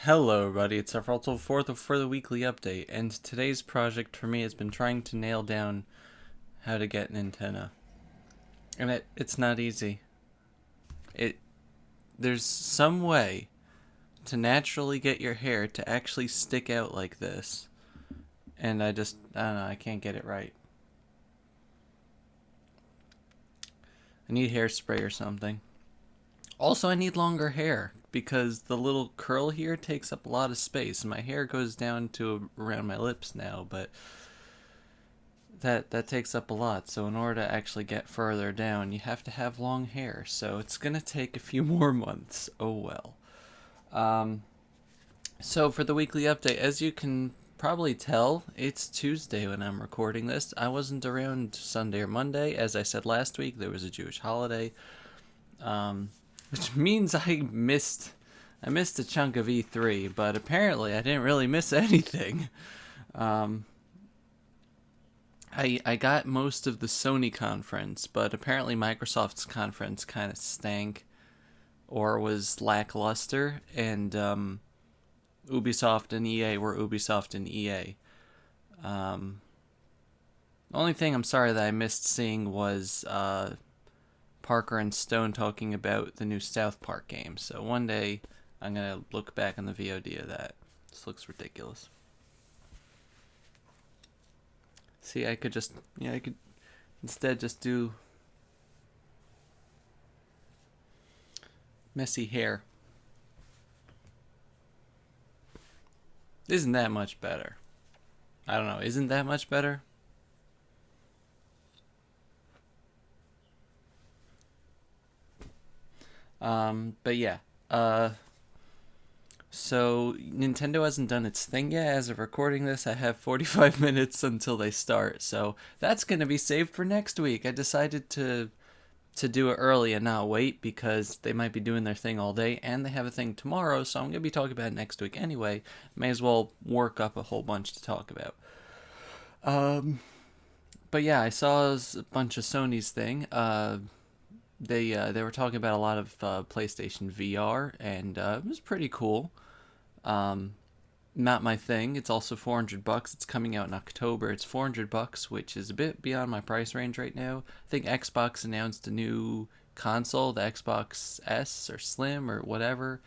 Hello everybody, it's our fourth for the weekly update, and today's project for me has been trying to nail down how to get an antenna. And it's not easy. It There's some way to naturally get your hair to actually stick out like this. And I don't know, I can't get it right. I need hairspray or something. Also, I need longer hair because the little curl here takes up a lot of space. My hair goes down to around my lips now, but that takes up a lot. So in order to actually get further down, you have to have long hair. So it's gonna take a few more months. Oh well. Um, so for the weekly update, as you can probably tell, it's Tuesday when I'm recording this. I wasn't around Sunday or Monday. As I said last week, there was a Jewish holiday, which means I missed a chunk of E3, but apparently I didn't really miss anything. Um, I got most of the Sony conference, but apparently Microsoft's conference kind of stank or was lackluster, and Ubisoft and EA were Ubisoft and EA. The only thing I'm sorry that I missed seeing was Parker and Stone talking about the new South Park game. So one day I'm gonna look back on the VOD of that. This looks ridiculous. See, I could instead just do messy hair. Isn't that much better? I don't know. Isn't that much better? But yeah. So Nintendo hasn't done its thing yet. As of recording this, I have 45 minutes until they start. So that's gonna be saved for next week. I decided to do it early and not wait because they might be doing their thing all day and they have a thing tomorrow. So I'm gonna be talking about it next week anyway. May as well work up a whole bunch to talk about. But yeah, I saw a bunch of Sony's thing. They were talking about a lot of PlayStation VR, and it was pretty cool. Um, Not my thing. It's also $400. It's coming out in October. It's $400, which is a bit beyond my price range right now. I think Xbox announced a new console, the Xbox S or Slim or whatever,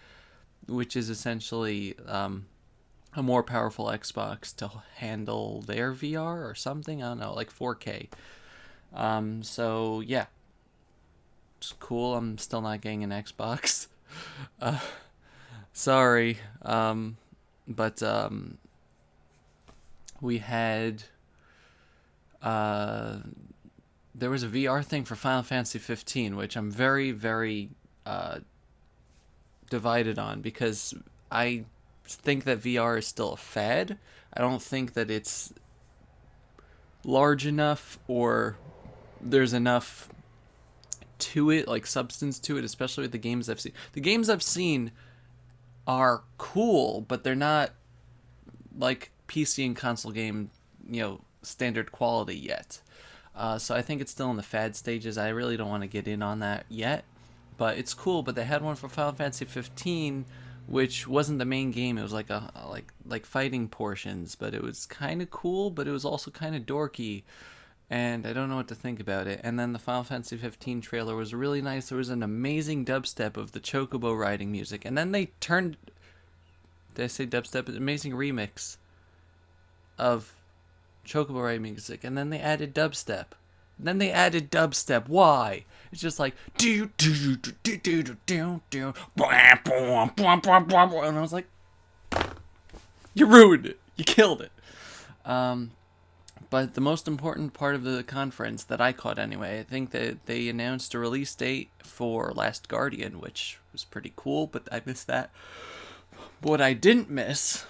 which is essentially a more powerful Xbox to handle their VR or something. I don't know, like 4K. So yeah, it's cool. I'm still not getting an Xbox. Uh, Sorry. But we had uh, there was a VR thing for Final Fantasy 15, which I'm very, very divided on because I think that VR is still a fad. I don't think that it's large enough or there's enough to it, like substance to it, especially with the games I've seen. The games I've seen are cool, but they're not like PC and console game, standard quality yet. So I think it's still in the fad stages. I really don't want to get in on that yet, but it's cool. But they had one for Final Fantasy 15, which wasn't the main game. It was like like fighting portions, but it was kind of cool, but it was also kind of dorky. And I don't know what to think about it. And then the Final Fantasy 15 trailer was really nice. There was an amazing dubstep of the Chocobo riding music, and then they turned. Did I say dubstep? An amazing remix of Chocobo riding music, and then they added dubstep. And then they added dubstep. Why? It's just like do do do do do do do do, and I was like, you ruined it. You killed it. But the most important part of the conference that I caught anyway, I think that they announced a release date for Last Guardian, which was pretty cool, but I missed that. But what I didn't miss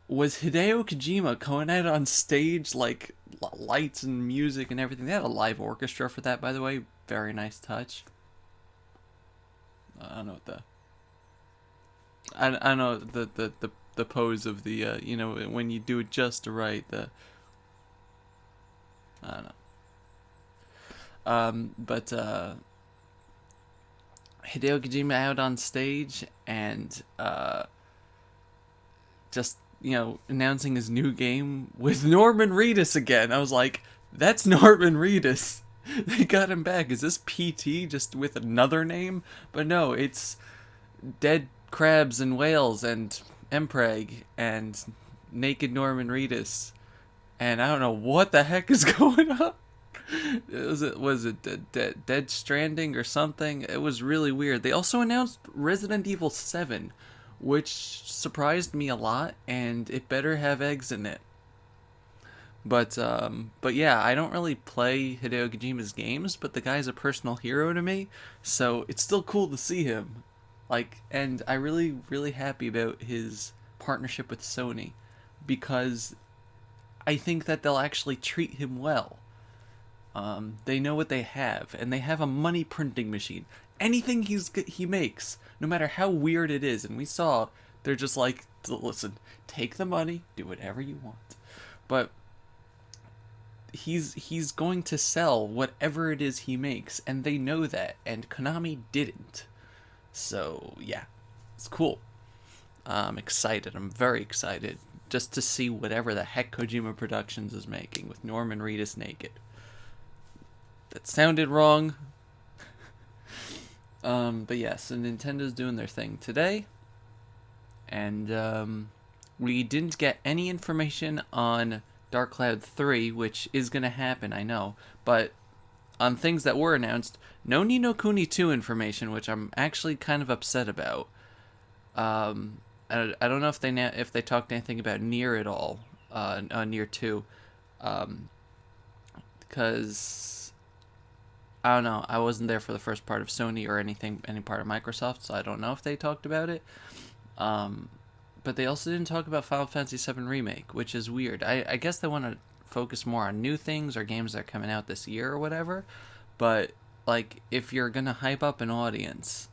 was Hideo Kojima going out on stage, like lights and music and everything. They had a live orchestra for that, by the way. Very nice touch. I don't know what I don't know the pose of the when you do it just right. I don't know. But Hideo Kojima out on stage, and just, announcing his new game with Norman Reedus again. I was like, that's Norman Reedus. They got him back. Is this PT just with another name? But no, it's dead crabs and whales and Mpreg and naked Norman Reedus. And I don't know what the heck is going on. Was it Dead Stranding or something? It was really weird. They also announced Resident Evil 7, which surprised me a lot, and it better have eggs in it. But yeah, I don't really play Hideo Kojima's games, but the guy's a personal hero to me, so it's still cool to see him. And I really happy about his partnership with Sony, because I think that they'll actually treat him well. They know what they have, and they have a money printing machine. Anything he makes, no matter how weird it is, and we saw, they're just like, listen, take the money, do whatever you want. But he's going to sell whatever it is he makes, and they know that, and Konami didn't. So yeah, it's cool. I'm excited. I'm very excited just to see whatever the heck Kojima Productions is making with Norman Reedus naked. That sounded wrong. But yes, so Nintendo's doing their thing today. And we didn't get any information on Dark Cloud 3, which is going to happen, I know. But on things that were announced, no Ni no Kuni 2 information, which I'm actually kind of upset about. I don't know if they talked anything about Nier at all, Nier 2. Because I don't know. I wasn't there for the first part of Sony or any part of Microsoft, so I don't know if they talked about it. But they also didn't talk about Final Fantasy VII Remake, which is weird. I guess they want to focus more on new things or games that are coming out this year or whatever. But if you're gonna hype up an audience,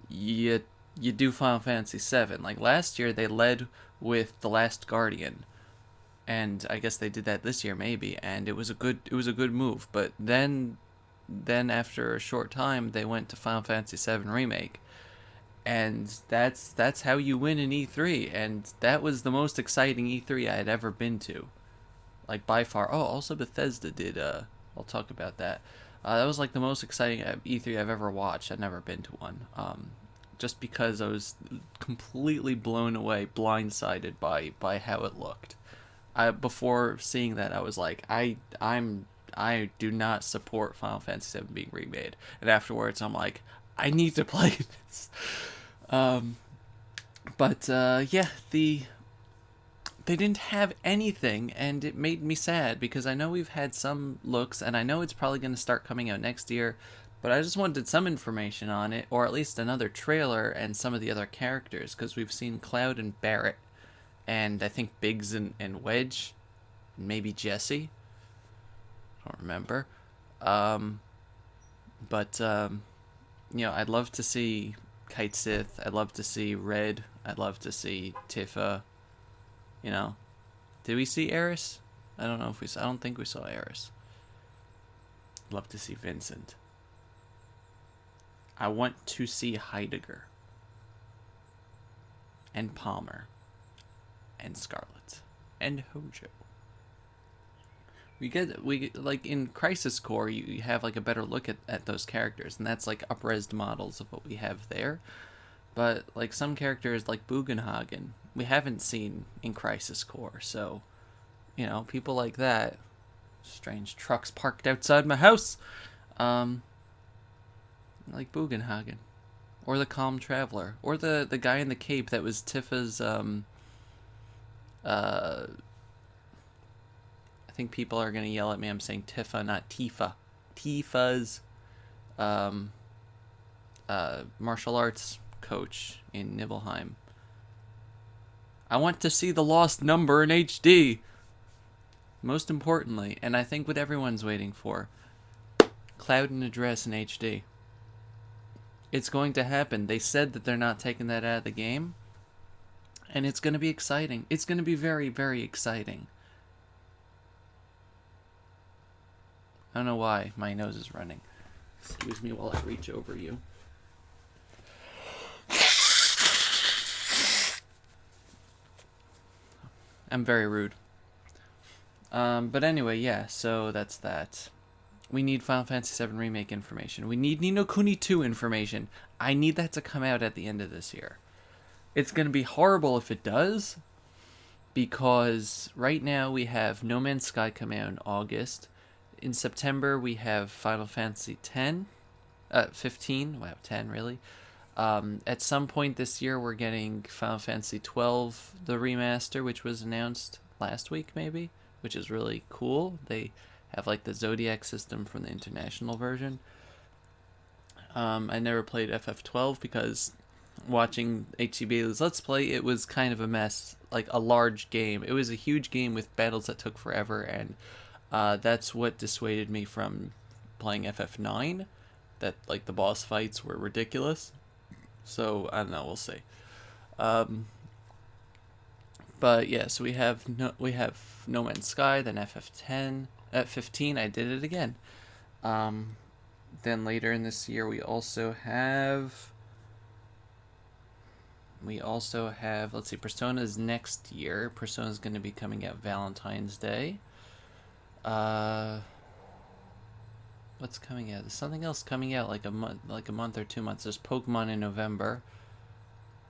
you do Final Fantasy VII. Like last year, they led with The Last Guardian, and I guess they did that this year maybe, and it was a good move. But then after a short time, they went to Final Fantasy VII Remake, and that's how you win an E3, and that was the most exciting E3 I had ever been to, by far. Oh, also Bethesda did. I'll talk about that. That was the most exciting E3 I've ever watched. I've never been to one. Just because I was completely blown away, blindsided by how it looked. Before seeing that, I was like, I do not support Final Fantasy VII being remade. And afterwards, I'm like, I need to play this. Yeah, they didn't have anything, and it made me sad, because I know we've had some looks, and I know it's probably going to start coming out next year, but I just wanted some information on it, or at least another trailer and some of the other characters, because we've seen Cloud and Barrett, and I think Biggs and Wedge, and maybe Jesse. I don't remember. I'd love to see Kite Sith. I'd love to see Red. I'd love to see Tifa. Did we see Eris? I don't know if I don't think we saw Eris. I'd love to see Vincent. I want to see Heidegger. And Palmer. And Scarlet. And Hojo. We get in Crisis Core, you have a better look at those characters, and that's up-resed models of what we have there. But some characters like Bugenhagen, we haven't seen in Crisis Core, so people like that. Strange trucks parked outside my house. Like Bugenhagen, or the Calm Traveler, or the guy in the cape that was Tifa's I think people are going to yell at me. I'm saying Tifa, not Tifa. Tifa's martial arts coach in Nibelheim. I want to see the lost number in HD. Most importantly, and I think what everyone's waiting for, Cloud and Address in HD. It's going to happen. They said that they're not taking that out of the game, and it's going to be exciting. It's going to be very, very exciting. I don't know why my nose is running. Excuse me while I reach over you. I'm very rude. But anyway, yeah, so that's that. We need Final Fantasy VII Remake information. We need Ni no Kuni 2 information. I need that to come out at the end of this year. It's going to be horrible if it does, because right now we have No Man's Sky coming out in August. In September, we have Final Fantasy 15. Wow, 10, really. At some point this year, we're getting Final Fantasy 12, the remaster, which was announced last week, maybe, which is really cool. They have like the Zodiac system from the international version. I never played FF12 because watching HCB's Let's Play, it was kind of a mess. Like a large game. It was a huge game with battles that took forever, and that's what dissuaded me from playing FF9. That like the boss fights were ridiculous. So I don't know. We'll see. Um, but yeah, so we have No Man's Sky, then FF10, at 15. I did it again. Then later in this year, we also have. Let's see, Persona's next year. Persona's going to be coming out Valentine's Day. What's coming out? There's something else coming out like a month or 2 months. There's Pokemon in November.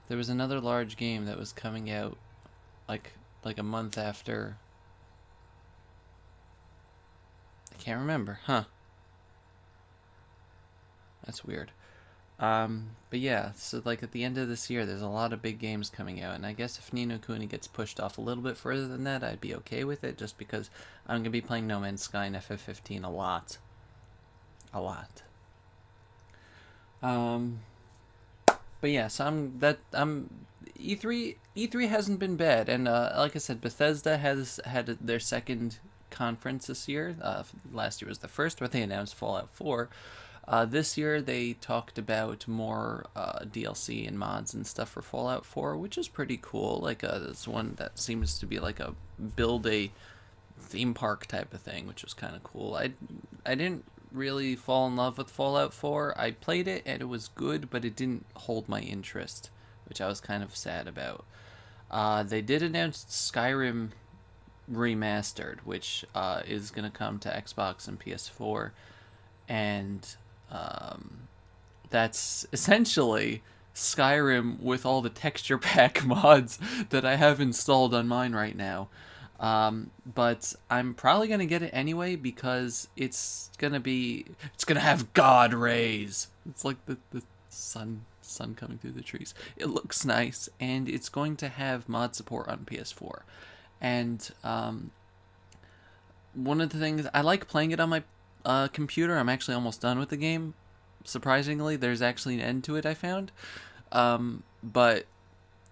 There was another large game that was coming out like a month after. I can't remember, huh? That's weird. But yeah, so like at the end of this year, there's a lot of big games coming out, and I guess if Ni no Kuni gets pushed off a little bit further than that, I'd be okay with it, just because I'm gonna be playing No Man's Sky and FF15 a lot. But yeah, so I'm E3 hasn't been bad, and like I said, Bethesda has had their second conference this year. Last year was the first, where they announced Fallout 4. This year they talked about more DLC and mods and stuff for Fallout 4, which is pretty cool. Like this one that seems to be like a build a theme park type of thing, which was kind of cool. I didn't really fall in love with Fallout 4. I played it and it was good, but it didn't hold my interest, which I was kind of sad about. They did announce Skyrim Remastered, which is going to come to Xbox and PS4, and that's essentially Skyrim with all the texture pack mods that I have installed on mine right now. But I'm probably gonna get it anyway because it's gonna have God rays. It's like the sun coming through the trees. It looks nice, and it's going to have mod support on PS4. And one of the things I like playing it on my computer. I'm actually almost done with the game. Surprisingly, there's actually an end to it, I found. But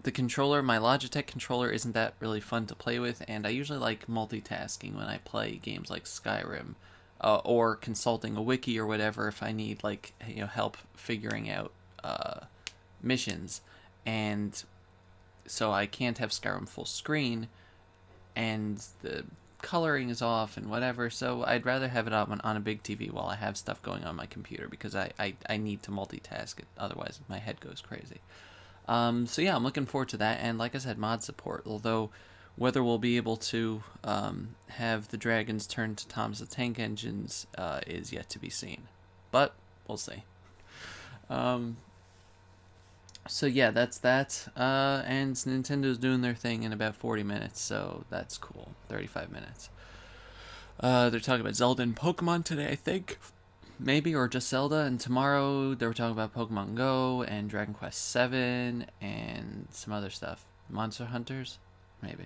the controller, my Logitech controller, isn't that really fun to play with, and I usually like multitasking when I play games like Skyrim, or consulting a wiki or whatever if I need help figuring out missions. And so I can't have Skyrim full screen, and the coloring is off and whatever, so I'd rather have it on a big TV while I have stuff going on my computer, because I need to multitask it, otherwise my head goes crazy. So yeah, I'm looking forward to that, and like I said, mod support, although whether we'll be able to have the dragons turn to Thomas the Tank Engines is yet to be seen, but we'll see. So yeah, that's that. And Nintendo's doing their thing in about 40 minutes, so that's cool. 35 minutes. They're talking about Zelda and Pokemon today, I think. Maybe, or just Zelda. And tomorrow they were talking about Pokemon Go and Dragon Quest VII and some other stuff. Monster Hunters? Maybe.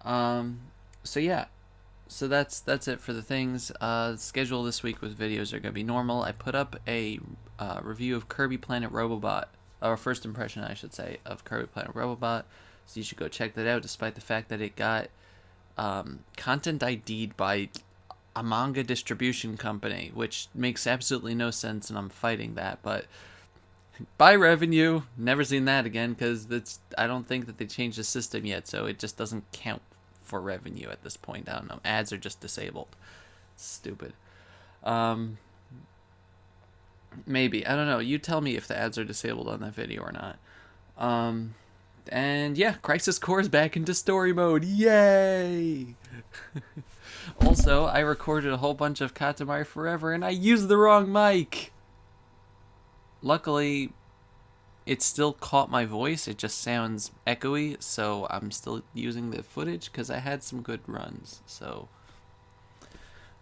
So yeah. So that's it for the things. Schedule this week with videos are going to be normal. I put up a review of Kirby Planet Robobot, or first impression, I should say, of Kirby Planet Robobot. So you should go check that out, despite the fact that it got content ID'd by a manga distribution company, which makes absolutely no sense, and I'm fighting that. But by revenue, never seen that again, because I don't think that they changed the system yet, so it just doesn't count for revenue at this point. I don't know. Ads are just disabled. Stupid. Maybe. I don't know. You tell me if the ads are disabled on that video or not. And yeah, Crisis Core is back into story mode. Yay! Also, I recorded a whole bunch of Katamari Forever and I used the wrong mic. Luckily, it still caught my voice. It just sounds echoey, so I'm still using the footage because I had some good runs. So,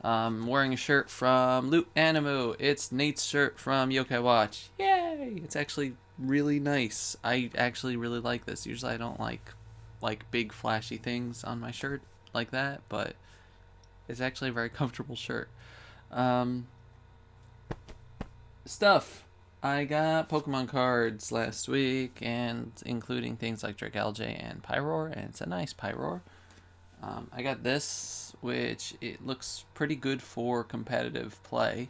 I'm wearing a shirt from Loot Animu. It's Nate's shirt from Yokai Watch. Yay! It's actually really nice. I actually really like this. Usually I don't like big flashy things on my shirt like that, but it's actually a very comfortable shirt. Stuff. I got Pokemon cards last week, and including things like Dragalge and Pyroar, and it's a nice Pyroar. I got this, which it looks pretty good for competitive play.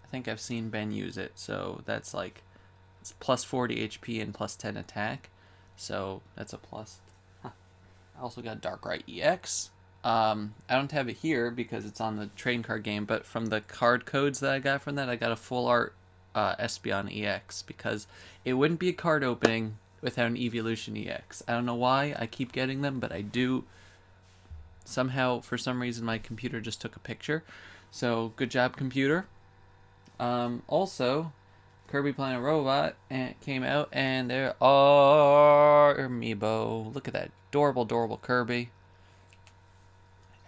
I think I've seen Ben use it, so that's like it's plus 40 HP and plus 10 attack, so that's a plus. Huh. I also got Darkrai EX. I don't have it here because it's on the trading card game, but from the card codes that I got from that, I got a full art Espeon EX because it wouldn't be a card opening without an Evolution EX. I don't know why I keep getting them, but I do. Somehow, for some reason, my computer just took a picture. So, good job, computer. Also, Kirby Planet Robot came out, and there are Amiibo. Look at that adorable, adorable Kirby.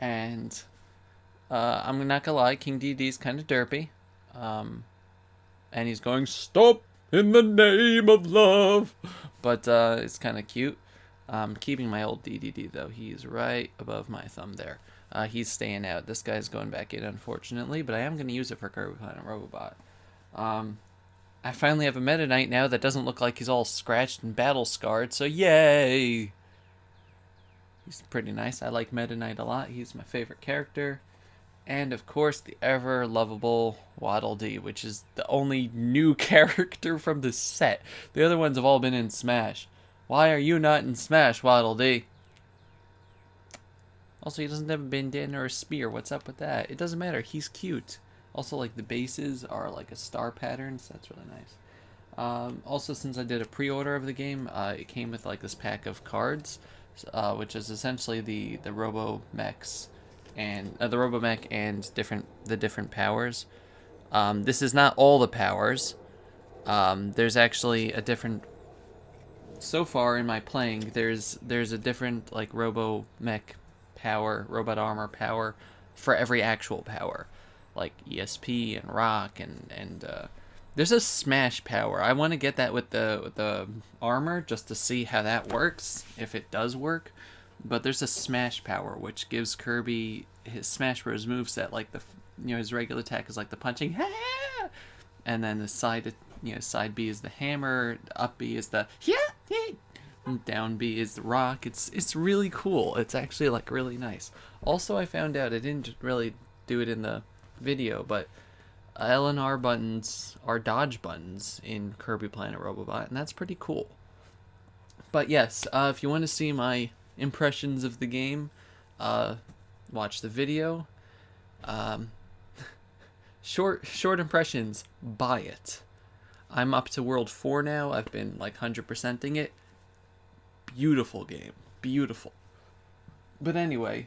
And I'm not gonna lie, King DD's kind of derpy. And he's going, "Stop in the name of love." But it's kind of cute. Keeping my old DDD, though. He's right above my thumb there. He's staying out. This guy's going back in, unfortunately, but I am going to use it for Kirby Planet Robot. I finally have a Meta Knight now that doesn't look like he's all scratched and battle scarred, so yay! He's pretty nice. I like Meta Knight a lot. He's my favorite character. And, of course, the ever-lovable Waddle Dee, which is the only new character from the set. The other ones have all been in Smash. Why are you not in Smash, Waddle Dee? Also, he doesn't have a bandana or a spear. What's up with that? It doesn't matter. He's cute. Also, like, the bases are like a star pattern, so that's really nice. Also, since I did a pre-order of the game, it came with, like, this pack of cards, which is essentially the Robo-Mechs. And the Robomech and the different powers. This is not all the powers. There's actually a different. So far in my playing, there's a different like Robomech power, robot armor power for every actual power, like ESP and Rock and there's a Smash power. I want to get that with the armor just to see how that works, if it does work. But there's a Smash power, which gives Kirby his Smash Bros. Moveset, like his regular attack is like the punching, and then the side B is the hammer, up B is the and down B is the rock. It's really cool. It's actually like really nice. Also, I found out I didn't really do it in the video, but L and R buttons are dodge buttons in Kirby Planet Robobot, and that's pretty cool. But yes, if you want to see my impressions of the game, watch the video. Short impressions, buy it. I'm up to World 4 now. I've been like 100%ing it. Beautiful game. Beautiful. But anyway,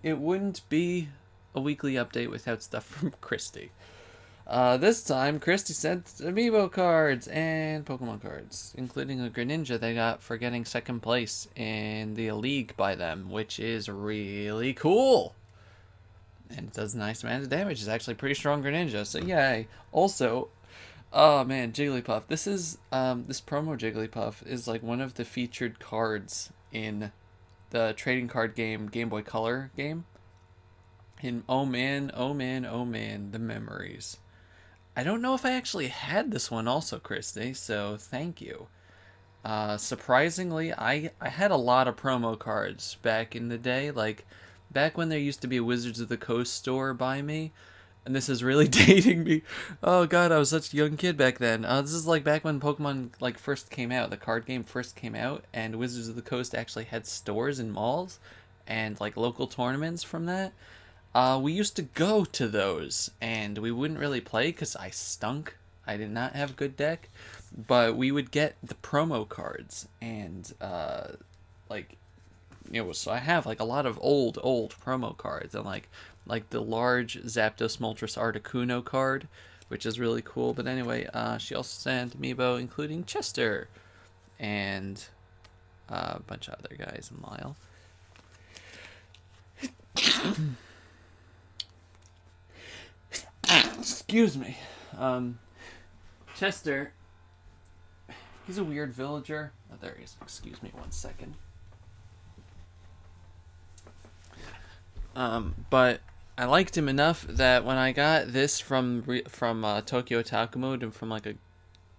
it wouldn't be a weekly update without stuff from Christy. This time, Christy sent Amiibo cards and Pokemon cards, including a Greninja they got for getting second place in the league by them, which is really cool. And it does a nice amount of damage. It's actually pretty strong Greninja, so yay. Also, oh man, Jigglypuff. This is, this promo Jigglypuff is like one of the featured cards in the trading card game, Game Boy Color game. And oh man, oh man, oh man, the memories. I don't know if I actually had this one also, Christy, so thank you. Surprisingly, I had a lot of promo cards back in the day, like back when there used to be a Wizards of the Coast store by me, and this is really dating me. Oh god, I was such a young kid back then. This is like back when Pokemon like first came out, the card game first came out, and Wizards of the Coast actually had stores in malls and like local tournaments from that. We used to go to those, and we wouldn't really play because I stunk. I did not have a good deck. but we would get the promo cards, and like, so I have like a lot of old promo cards, and like the large Zapdos Moltres Articuno card, which is really cool. But anyway, she also sent amiibo including Chester and a bunch of other guys in Lyle. Excuse me. Chester, he's a weird villager. Oh, there he is. Excuse me 1 second. But I liked him enough that when I got this from Tokyo Otaku Mode and from like a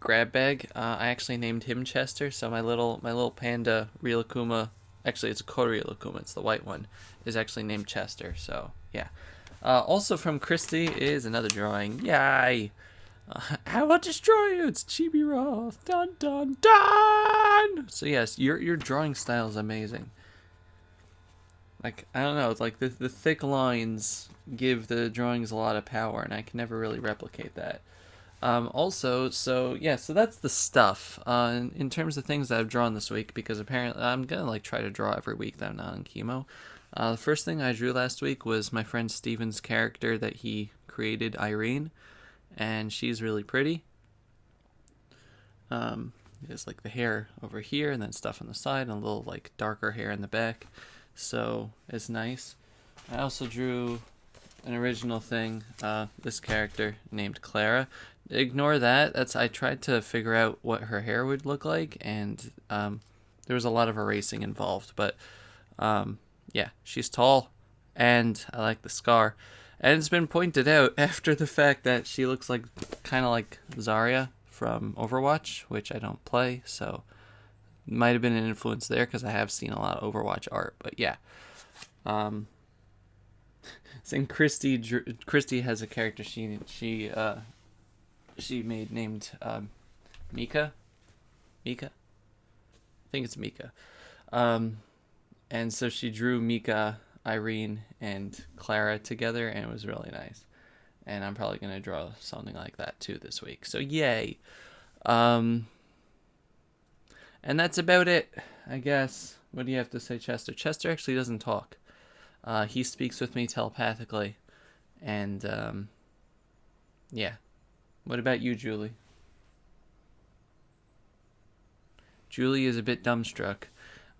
grab bag, I actually named him Chester. So my little panda Rilakkuma, actually it's a Korilakkuma, it's the white one, is actually named Chester. So yeah. Also from Christy is another drawing. Yay! I will destroy you. It's Chibi Roth. Dun dun dun. So yes, your drawing style is amazing. Like, I don't know, it's like the thick lines give the drawings a lot of power, and I can never really replicate that. Also, so that's the stuff. In terms of things that I've drawn this week, because apparently I'm gonna like try to draw every week that I'm not in chemo. The first thing I drew last week was my friend Steven's character that he created, Irene, and she's really pretty. There's like the hair over here, and then stuff on the side, and a little like darker hair in the back. So it's nice. I also drew an original thing, this character named Clara. Ignore that. I tried to figure out what her hair would look like, and there was a lot of erasing involved. But yeah, she's tall, and I like the scar. And it's been pointed out after the fact that she looks like kind of like Zarya from Overwatch, which I don't play, so might have been an influence there because I have seen a lot of Overwatch art. But yeah, saying Christy has a character she made named Mika. I think it's Mika. And so she drew Mika, Irene, and Clara together, and it was really nice. And I'm probably gonna draw something like that too this week. So yay. And that's about it, I guess. What do you have to say, Chester? Chester actually doesn't talk. He speaks with me telepathically. And, yeah. What about you, Julie? Julie is a bit dumbstruck.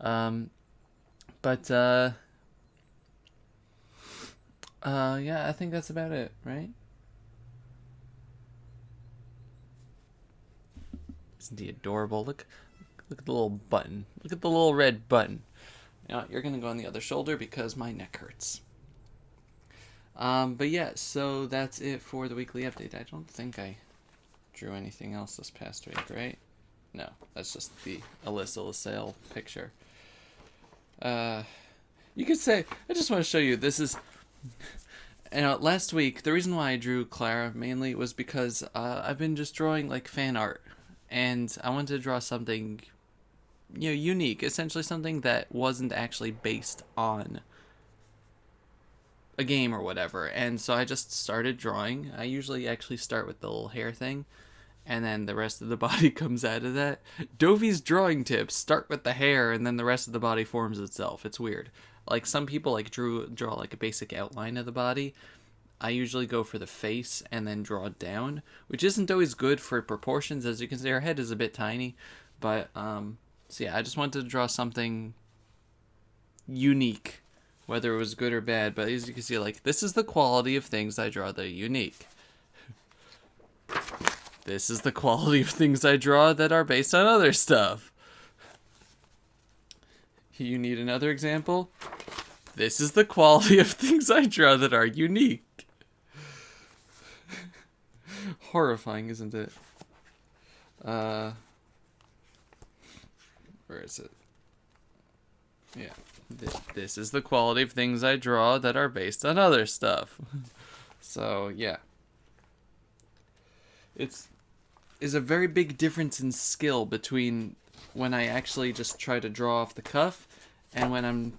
Yeah, I think that's about it, right? Isn't he adorable? Look at the little button. Look at the little red button. You know, you're going to go on the other shoulder because my neck hurts. But yeah, so that's it for the weekly update. I don't think I drew anything else this past week, right? No, that's just the Alyssa LaSalle picture. You could say, I just want to show you, this is... last week, the reason why I drew Clara mainly was because I've been just drawing like fan art. And I wanted to draw something, unique. Essentially something that wasn't actually based on a game or whatever. And so I just started drawing. I usually actually start with the little hair thing, and then the rest of the body comes out of that. Dovi's drawing tips: start with the hair, and then the rest of the body forms itself. It's weird. Like, some people like draw like a basic outline of the body. I usually go for the face and then draw down, which isn't always good for proportions. As you can see, our head is a bit tiny. But, so yeah, I just wanted to draw something unique, whether it was good or bad. But as you can see, like, this is the quality of things I draw that are unique. This is the quality of things I draw that are based on other stuff. You need another example? This is the quality of things I draw that are unique. Horrifying, isn't it? Where is it? Yeah. This is the quality of things I draw that are based on other stuff. So, yeah. It's a very big difference in skill between when I actually just try to draw off the cuff and when I'm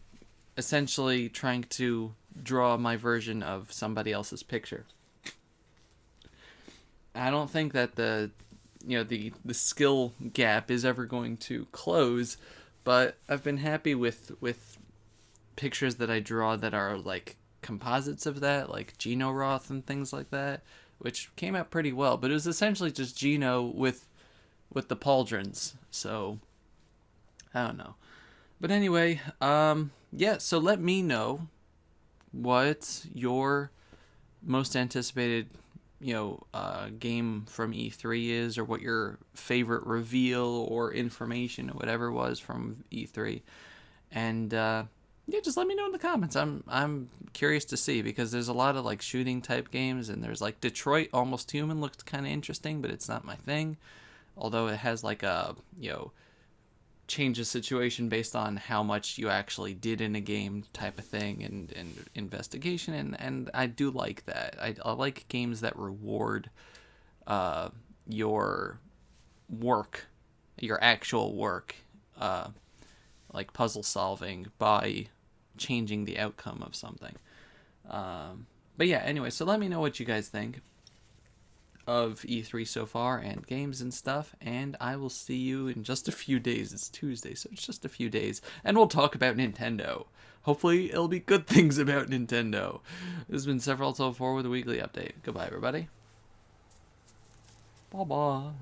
essentially trying to draw my version of somebody else's picture. I don't think that the the skill gap is ever going to close. But I've been happy with pictures that I draw that are like composites of that, like Geno Roth and things like that, which came out pretty well. But it was essentially just Geno with the pauldrons. So I don't know. But anyway, yeah. So let me know what your most anticipated game from E3 is, or what your favorite reveal or information or whatever was from E3, and yeah, just let me know in the comments. I'm curious to see, because there's a lot of like shooting type games, and there's like Detroit Almost Human looked kind of interesting, but it's not my thing. Although it has like a change the situation based on how much you actually did in a game type of thing, and investigation, and I do like that. I like games that reward your work, your actual work, like puzzle solving, by changing the outcome of something. But yeah, anyway, so let me know what you guys think of E3 so far, and games and stuff, and I will see you in just a few days. It's Tuesday, so it's just a few days, and we'll talk about Nintendo. Hopefully it'll be good things about Nintendo. This has been Several Told 4 with a weekly update. Goodbye, everybody. Bye-bye.